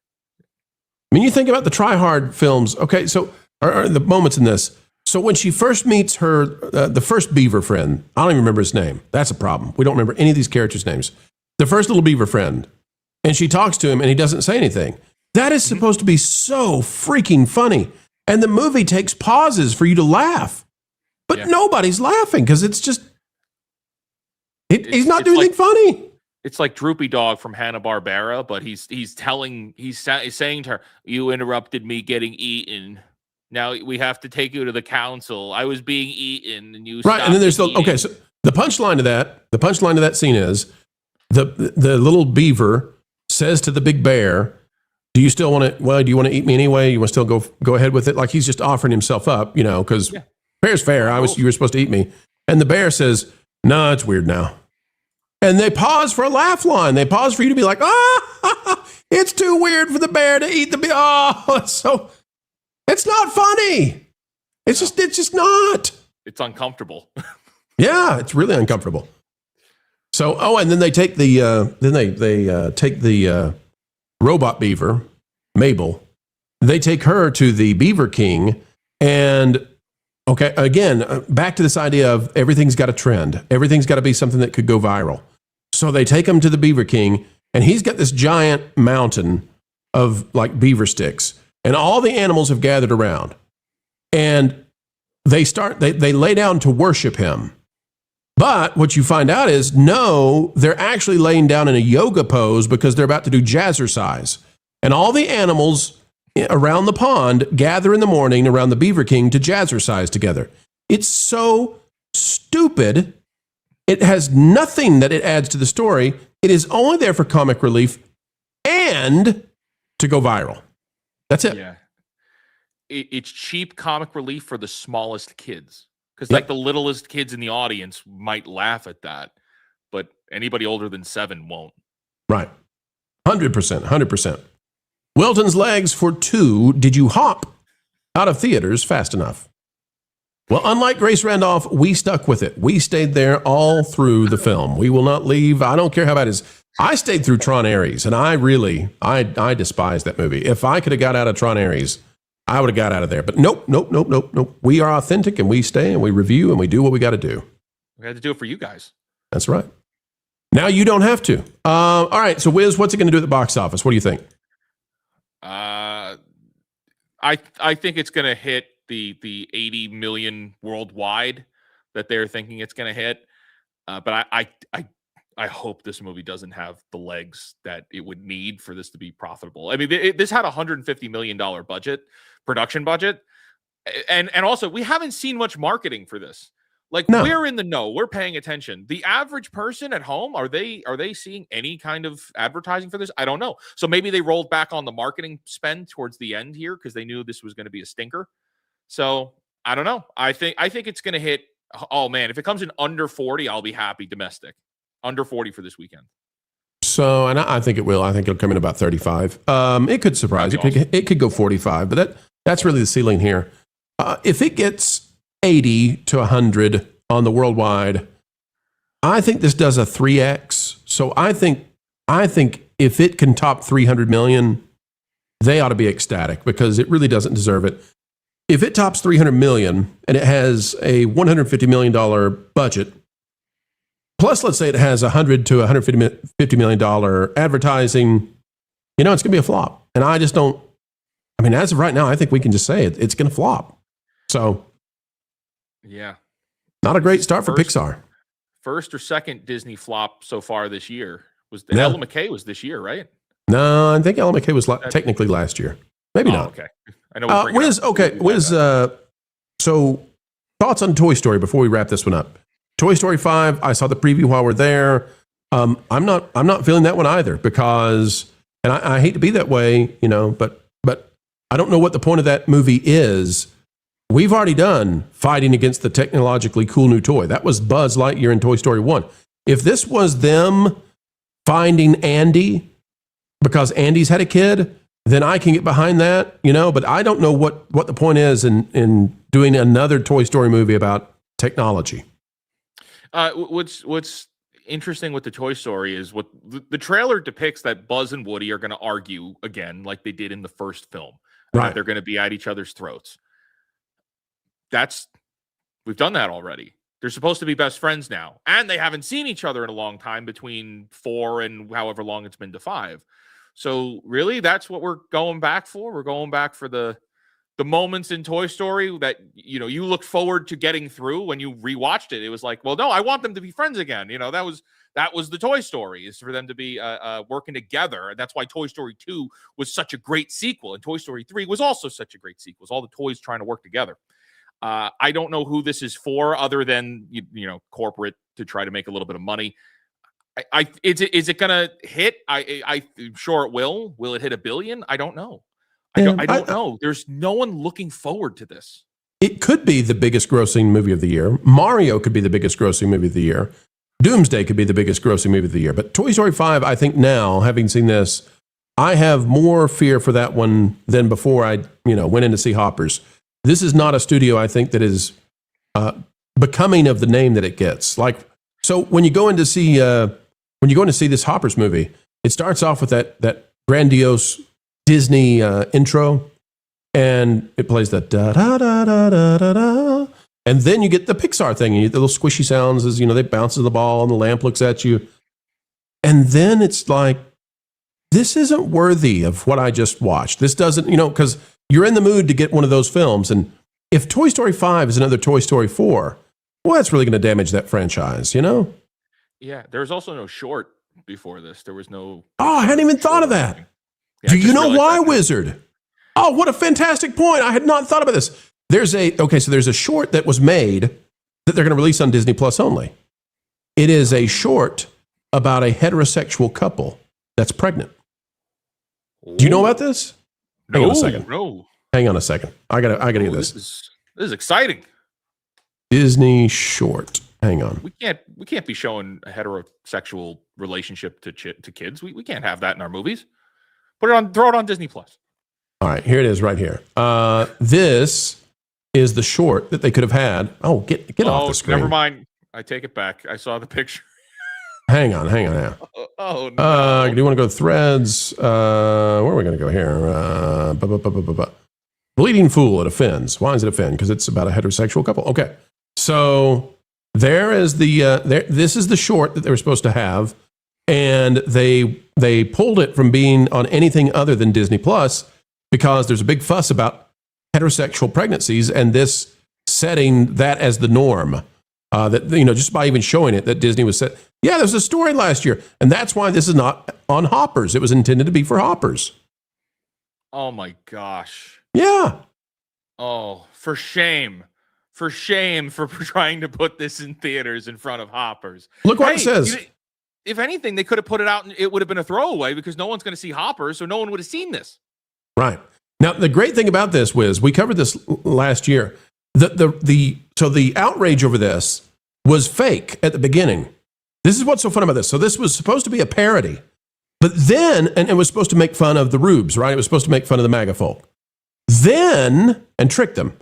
Speaker 18: I mean, you think about the try-hard films. Okay, so or the moments in this. So when she first meets her, the first beaver friend, I don't even remember his name. That's a problem. We don't remember any of these characters' names. The first little beaver friend, and she talks to him, and he doesn't say anything. That is supposed to be so freaking funny. And the movie takes pauses for you to laugh. But nobody's laughing because it's just he's not doing anything funny.
Speaker 19: It's like Droopy Dog from Hanna-Barbera, but he's saying to her, "You interrupted me getting eaten. Now we have to take you to the council. I was being eaten, and you
Speaker 18: right." And then there's so the punchline to that scene is the little beaver says to the big bear, "Do you still want to? Well, do you want to eat me anyway? You want to still go ahead with it?" Like he's just offering himself up, because fair's fair. You were supposed to eat me, and the bear says, "No, it's weird now." And they pause for a laugh line. They pause for you to be like, it's too weird for the bear to eat the bear. Oh, it's not funny. It's just not.
Speaker 19: It's uncomfortable.
Speaker 18: Yeah, it's really uncomfortable. So, and then they take the robot beaver, Mabel. They take her to the Beaver King, and again, back to this idea of everything's got a trend. Everything's got to be something that could go viral. So they take him to the Beaver King, and he's got this giant mountain of like beaver sticks, and all the animals have gathered around, and they lay down to worship him. But what you find out is, no, they're actually laying down in a yoga pose because they're about to do jazzercise. And all the animals around the pond gather in the morning around the Beaver King to jazzercise together. It's so stupid. It has nothing that it adds to the story. It is only there for comic relief and to go viral. That's it.
Speaker 19: Yeah. It's cheap comic relief for the smallest kids. Because like the littlest kids in the audience might laugh at that, but anybody older than 7 won't.
Speaker 18: Right. 100%. Wilton's legs for 2. Did you hop out of theaters fast enough? Well, unlike Grace Randolph, we stuck with it. We stayed there all through the film. We will not leave. I don't care how bad it is. I stayed through Tron Ares, and I despise that movie. If I could have got out of Tron Ares, I would have got out of there. But nope. We are authentic, and we stay, and we review, and we do what we got to do.
Speaker 19: We had to do it for you guys.
Speaker 18: That's right. Now you don't have to. All right, so Wiz, what's it going to do at the box office? What do you think?
Speaker 19: I think it's going to hit the 80 million worldwide that they're thinking it's going to hit. But I hope this movie doesn't have the legs that it would need for this to be profitable. I mean, this had $150 million production budget. And also, we haven't seen much marketing for this. Like, we're in the know. We're paying attention. The average person at home, are they seeing any kind of advertising for this? I don't know. So maybe they rolled back on the marketing spend towards the end here because they knew this was going to be a stinker. So I don't know. I think it's going to hit. Oh man, if it comes in under 40, I'll be happy. Domestic under 40 for this weekend.
Speaker 18: So, and I think it will. I think it'll come in about 35. It could surprise. It could go 45, but that's really the ceiling here. If it gets 80 to 100 on the worldwide, I think this does a 3x. So I think if it can top 300 million, they ought to be ecstatic because it really doesn't deserve it. If it tops 300 million and it has a $150 million budget, plus let's say it has $100 to $150 million advertising, it's going to be a flop. And I just don't, as of right now, I think we can just say it's going to flop. So,
Speaker 19: yeah,
Speaker 18: not a great start for Pixar.
Speaker 19: First or second Disney flop so far this year was Ella McKay was this year, right?
Speaker 18: No, I think Ella McKay was technically last year. Maybe not.
Speaker 19: Okay. I know.
Speaker 18: Wiz, so thoughts on Toy Story before we wrap this one up? Toy Story 5, I saw the preview while we're there. I'm not feeling that one either because, and I hate to be that way, but I don't know what the point of that movie is. We've already done fighting against the technologically cool new toy. That was Buzz Lightyear in Toy Story 1. If this was them finding Andy because Andy's had a kid, then I can get behind that, but I don't know what the point is in doing another Toy Story movie about technology.
Speaker 19: What's interesting with the Toy Story is what the trailer depicts that Buzz and Woody are going to argue again, like they did in the first film. Right. They're going to be at each other's throats. We've done that already. They're supposed to be best friends now, and they haven't seen each other in a long time between 4 and however long it's been to 5. So really, that's what we're going back for. We're going back for the the moments in Toy Story that, you looked forward to getting through when you rewatched it. It was like, well, no, I want them to be friends again. That was the Toy Story, is for them to be working together. And that's why Toy Story 2 was such a great sequel. And Toy Story 3 was also such a great sequel. It's all the toys trying to work together. I don't know who this is for other than, corporate to try to make a little bit of money. Is it going to hit? I'm sure it will. Will it hit $1 billion? I don't know. I don't know. There's no one looking forward to this.
Speaker 18: It could be the biggest grossing movie of the year. Mario could be the biggest grossing movie of the year. Doomsday could be the biggest grossing movie of the year. But Toy Story 5, I think now, having seen this, I have more fear for that one than before I, went in to see Hoppers. This is not a studio, I think, that is becoming of the name that it gets. Like, so when you go in to see this Hoppers movie, it starts off with that grandiose Disney intro, and it plays the da da da da da da da, and then you get the Pixar thing, and you get the little squishy sounds as they bounce the ball and the lamp looks at you, and then it's like, this isn't worthy of what I just watched. This doesn't, because you're in the mood to get one of those films, and if Toy Story 5 is another Toy Story 4, well, that's really going to damage that franchise,
Speaker 19: Yeah, there's also no short before this. There was no.
Speaker 18: Oh, I hadn't even thought of that.
Speaker 19: Yeah,
Speaker 18: do you know why, Wizard? Oh, what a fantastic point. I had not thought about this. There's a short that was made that they're going to release on Disney Plus only. It is a short about a heterosexual couple that's pregnant. Do you know about this? Hang on a second.
Speaker 19: No.
Speaker 18: Hang on a second. I gotta get this.
Speaker 19: This is exciting.
Speaker 18: Disney short. Hang on.
Speaker 19: We can't be showing a heterosexual relationship to kids. We can't have that in our movies. Throw it on Disney Plus.
Speaker 18: All right, here it is right here. This is the short that they could have had. Oh, get off the screen.
Speaker 19: Never mind. I take it back. I saw the picture.
Speaker 18: Hang on now.
Speaker 19: Oh, no.
Speaker 18: Do you want to go to threads? Where are we going to go here? Bleeding Fool, it offends. Why does it offend? Because it's about a heterosexual couple. Okay, so there is this is the short that they were supposed to have, and they pulled it from being on anything other than Disney Plus because there's a big fuss about heterosexual pregnancies and this setting that as the norm. That just by even showing it, that Disney was set. Yeah, there was a story last year, and that's why this is not on Hoppers. It was intended to be for Hoppers.
Speaker 19: Oh my gosh.
Speaker 18: Yeah.
Speaker 19: Oh, for shame. For shame for trying to put this in theaters in front of Hoppers.
Speaker 18: Look what it says.
Speaker 19: If anything, they could have put it out and it would have been a throwaway because no one's going to see Hoppers, so no one would have seen this.
Speaker 18: Right. Now, the great thing about this, Wiz, we covered this last year. So the outrage over this was fake at the beginning. This is what's so fun about this. So this was supposed to be a parody, but then, and it was supposed to make fun of the rubes, right? It was supposed to make fun of the MAGA folk. Then, and trick them.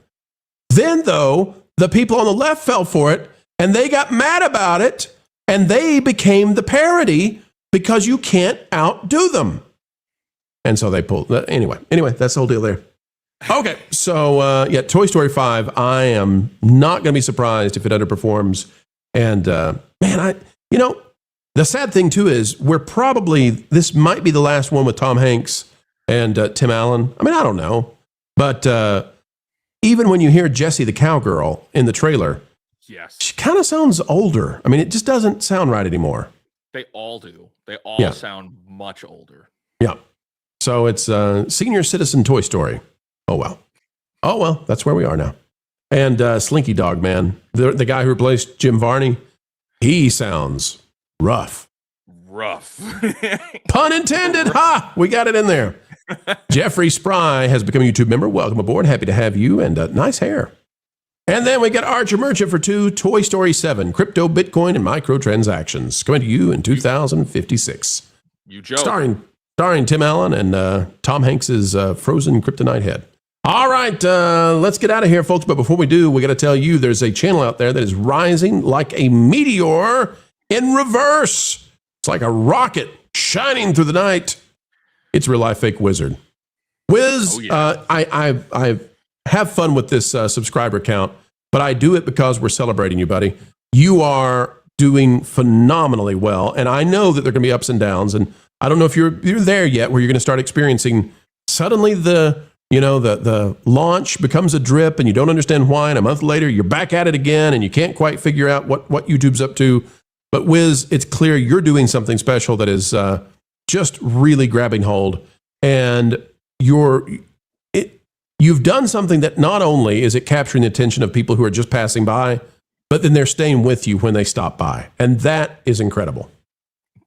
Speaker 18: Then, though, the people on the left fell for it, and they got mad about it, and they became the parody because you can't outdo them. And so they pulled, anyway, that's the whole deal there. Okay, so Toy Story 5, I am not going to be surprised if it underperforms. And the sad thing too is this might be the last one with Tom Hanks and Tim Allen. I mean, I don't know, but even when you hear Jessie the cowgirl in the trailer,
Speaker 19: yes,
Speaker 18: she kind of sounds older. I mean, it just doesn't sound right anymore.
Speaker 19: They all do. They all sound much older.
Speaker 18: Yeah. So it's senior citizen Toy Story. Oh, well, that's where we are now. And Slinky Dog, man, the guy who replaced Jim Varney, he sounds rough. Pun intended. Ha! We got it in there. Jeffrey Spry has become a YouTube member. Welcome aboard. Happy to have you. And nice hair. And then we got Archer Merchant for 2, Toy Story 7, Crypto, Bitcoin, and Microtransactions. Coming to you in 2056.
Speaker 19: You joke.
Speaker 18: Starring Tim Allen and Tom Hanks's frozen kryptonite head. All right, let's get out of here, folks. But before we do, we got to tell you there's a channel out there that is rising like a meteor in reverse. It's like a rocket shining through the night. It's Real Life Fake Wizard. Wiz, I have fun with this subscriber count, but I do it because we're celebrating you, buddy. You are doing phenomenally well, and I know that there are going to be ups and downs, and I don't know if you're there yet where you're going to start experiencing suddenly the the launch becomes a drip and you don't understand why, and a month later you're back at it again and you can't quite figure out what YouTube's up to. But Wiz, it's clear you're doing something special that is just really grabbing hold. And you've done something that not only is it capturing the attention of people who are just passing by, but then they're staying with you when they stop by. And that is incredible.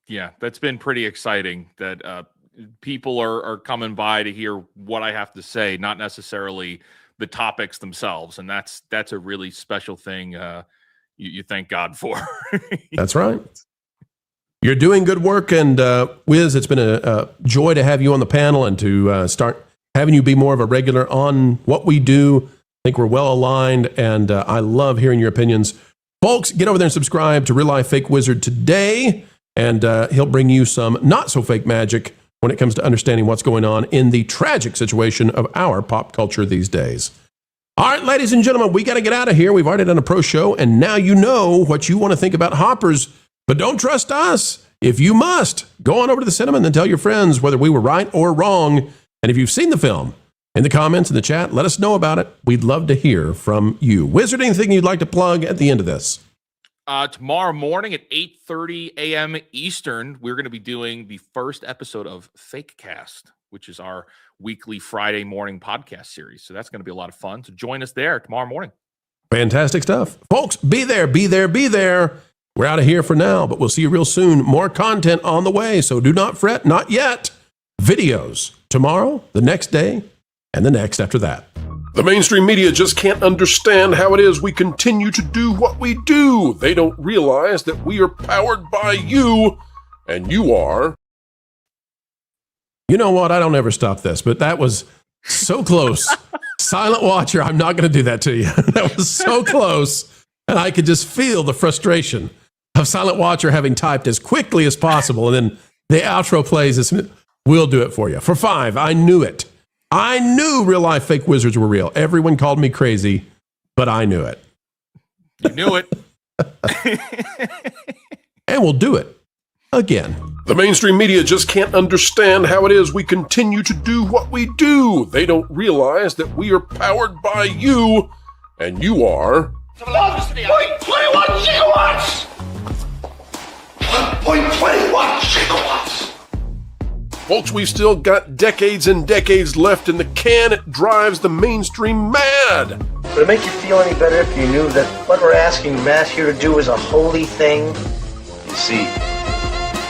Speaker 19: Yeah, that's been pretty exciting that people are coming by to hear what I have to say, not necessarily the topics themselves. And that's a really special thing you thank God for.
Speaker 18: That's right. You're doing good work. And Wiz, it's been a joy to have you on the panel and to start having you be more of a regular on what we do. I think we're well aligned, and I love hearing your opinions. Folks, get over there and subscribe to Real Life Fake Wizard today, and he'll bring you some not-so-fake magic when it comes to understanding what's going on in the tragic situation of our pop culture these days. All right, ladies and gentlemen, we got to get out of here. We've already done a pro show, and now you know what you want to think about Hoppers, but don't trust us. If you must, go on over to the cinema and then tell your friends whether we were right or wrong. And if you've seen the film, in the comments in the chat, let us know about it. We'd love to hear from you. Wizard, anything you'd like to plug at the end of this?
Speaker 19: Tomorrow morning at 8:30 a.m. Eastern, we're going to be doing the first episode of Fake Cast, which is our weekly Friday morning podcast series. So that's going to be a lot of fun. So join us there tomorrow morning.
Speaker 18: Fantastic stuff. Folks, be there, be there, be there. We're out of here for now, but we'll see you real soon. More content on the way, so do not fret, not yet. Videos tomorrow, the next day, and the next after that.
Speaker 14: The mainstream media just can't understand how it is we continue to do what we do. They don't realize that we are powered by you, and you are.
Speaker 18: You know what? I don't ever stop this, but that was so close. Silent Watcher, I'm not going to do that to you. That was so close, and I could just feel the frustration of Silent Watcher having typed as quickly as possible, and then the outro plays this. We'll do it for you. For 5, I knew it. I knew Real Life Fake Wizards were real. Everyone called me crazy, but I knew it.
Speaker 19: You knew it.
Speaker 18: And we'll do it again.
Speaker 14: The mainstream media just can't understand how it is we continue to do what we do. They don't realize that we are powered by you, and you are.
Speaker 5: 1.21 gigawatts! 1.21 gigawatts!
Speaker 14: Folks, we've still got decades and decades left in the can. It drives the mainstream mad.
Speaker 20: Would it make you feel any better if you knew that what we're asking Matt here to do is a holy thing?
Speaker 21: You see,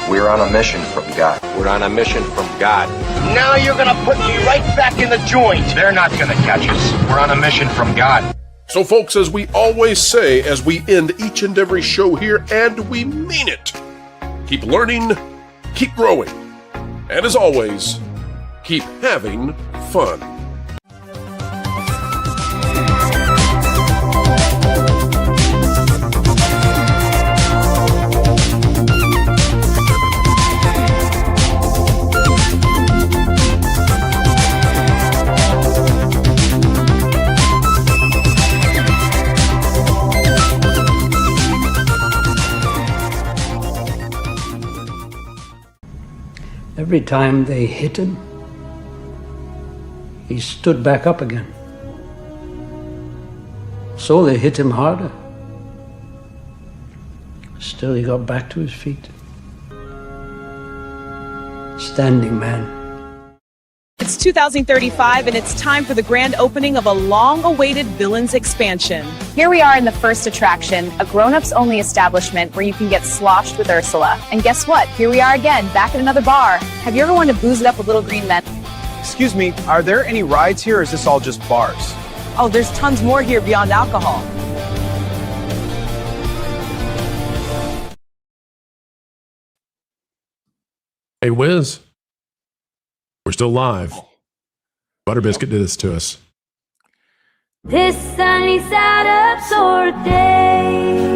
Speaker 21: we're on a mission from God. We're on a mission from God.
Speaker 20: Now you're gonna put me right back in the joint.
Speaker 21: They're not gonna catch us. We're on a mission from God.
Speaker 14: So, folks, as we always say as we end each and every show here, and we mean it, keep learning, keep growing. And as always, keep having fun.
Speaker 22: Every time they hit him, he stood back up again. So they hit him harder. Still, he got back to his feet. Standing man.
Speaker 23: It's 2035, and it's time for the grand opening of a long-awaited Villains expansion.
Speaker 24: Here we are in the first attraction, a grown-ups only establishment where you can get sloshed with Ursula. And guess what? Here we are again, back at another bar. Have you ever wanted to booze it up with little green men?
Speaker 10: Excuse me, are there any rides here, or is this all just bars?
Speaker 23: Oh, there's tons more here beyond alcohol.
Speaker 18: Hey, Wiz. We're still live. Butterbiscuit did this to us.
Speaker 25: This sunny side up sort of day.